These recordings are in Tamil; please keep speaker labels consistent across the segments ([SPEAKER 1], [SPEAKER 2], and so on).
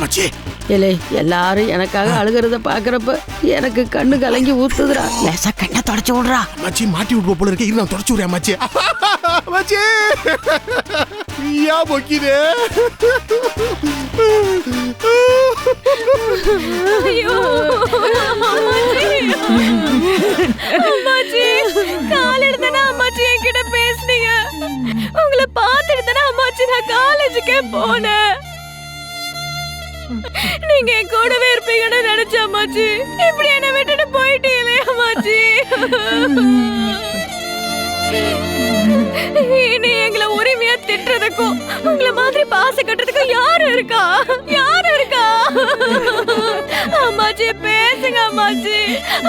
[SPEAKER 1] மச்சி.
[SPEAKER 2] ஏலே எல்லாரும் எனக்காக அழுகிறத பாக்குறப்ப எனக்கு கண்ணு கலங்கி ஊத்துதுடா. லேசா கண்ணை தொடச்சு விடுறா.
[SPEAKER 1] மச்சி மாட்டி விடுவ போல இருக்க. இரு நான் தொடச்சு விடுறேன் மச்சி. மச்சி யா பொக்கிதே.
[SPEAKER 3] ஐயோ அம்மாச்சி, கால் எடுத்தனா அம்மாச்சி என்கிட்ட பேசுனீங்க. உங்களை பார்த்துட்டு தானே அம்மாச்சி நான் காலேஜுக்கே போனேன். நீங்க என் கூடவே இருப்பீங்கன்னு நினைச்ச அம்மாச்சி. இப்படி என்ன விட்டுட்டு போயிட்டீங்களே அம்மாச்சி. நீ எங்களை உரிமையா திட்டுறதுக்கும் உங்களை மாதிரி பாச கட்டுறதுக்கும் யாரு இருக்கா? யாரு இருக்கா? அம்மாச்சி பேசுங்க அம்மாச்சி.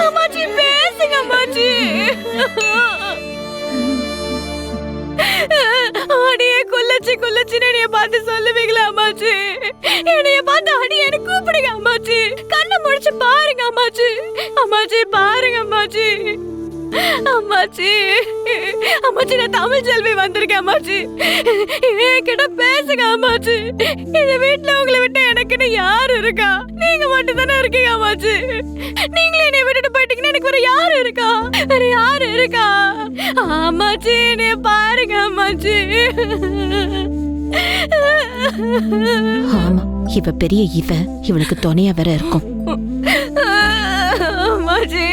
[SPEAKER 3] அம்மாச்சி பேசுங்க அம்மாச்சி. அடியே குள்ளச்சி குள்ளச்சின்னு என்னைய பார்த்து சொல்லுவீங்களா அம்மாச்சி? என்னைய பார்த்து அடியேன்னு கூப்பிடுங்க அம்மாச்சி. கண்ணை முடிச்சு பாருங்க அம்மாச்சி. அம்மாச்சி பாருங்க அம்மாச்சி. அம்மாச்சி அம்மாச்சி நான் தமிழ் செல்வி வந்திருக்கேன் அம்மாச்சி. என்கிட்ட பேசுங்க அம்மாச்சி. இந்த வீட்டுல உங்களை விட்டு எனக்குன்னு யாரு இருக்கா? நீங்க மட்டும் தானே இருக்கீங்க அம்மாச்சி. நீங்களே என்னை விட்டுட்டு போயிட்டீங்கன்னா எனக்கு வேற யாரு இருக்கா? வேற யாரு இருக்கா? அம்மாச்சி நீ பாருங்க அம்மாச்சி.
[SPEAKER 4] ஆமா, இவ பெரிய இவனுக்கு துணையா வேற இருக்கும்.
[SPEAKER 3] அம்மாச்சி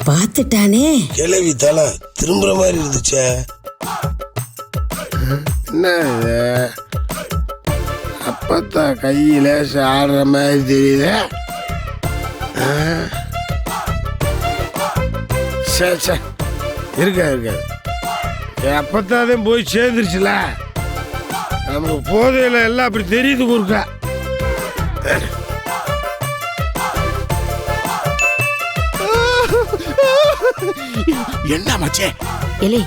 [SPEAKER 5] பார்த்துட்டானே.
[SPEAKER 6] கிளவி தலை திரும்புற மாதிரி இருந்துச்சே.
[SPEAKER 1] என்ன இது? அப்பத்தான் கையில ஆடுற மாதிரி தெரியுது. இருக்காது அப்பத்தாதே போய் சேர்ந்துருச்சுல. நமக்கு போதையில எல்லாம் அப்படி தெரியுது குறுக்கா. என்ன மச்சே?
[SPEAKER 4] ஏலே,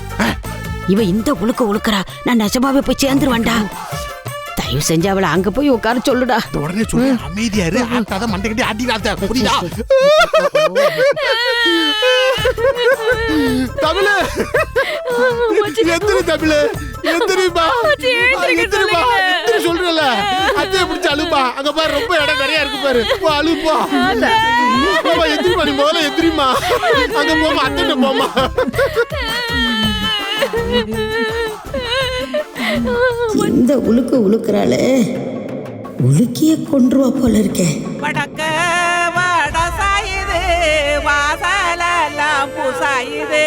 [SPEAKER 4] இவ இந்த உழுக்குறா. நான் நெசமாவே போய் சேர்ந்துருவேன்டா. தயவு செஞ்சு அவளை அங்க போய் உட்கார சொல்லுடா.
[SPEAKER 1] உடனே சொல்லு. அமைதியா இரு. ஆட்டாத மண்டை கட்டி ஆட்டிடாத. புரியுதா? தமிழ் எந்திரி. தமிழ் எந்திரிப்பா. எந்திரிப்பா. எந்திரி சொல்றல. அத்தைய பிடிச்சு அழுப்பா. அங்க பாரு ரொம்ப இடம் நிறைய இருக்கு பாரு. அழுப்பா. எந்திரிப்பா. நீ முதல்ல எந்திரிமா. அங்க போமா. அத்தை போமா.
[SPEAKER 5] இந்த உழுக்குறாளே, உழுக்கிய கொன்றுவா போல இருக்கேன்.
[SPEAKER 7] வடக்க வட சாயுது வாசலெல்லாம் பூசாயுது.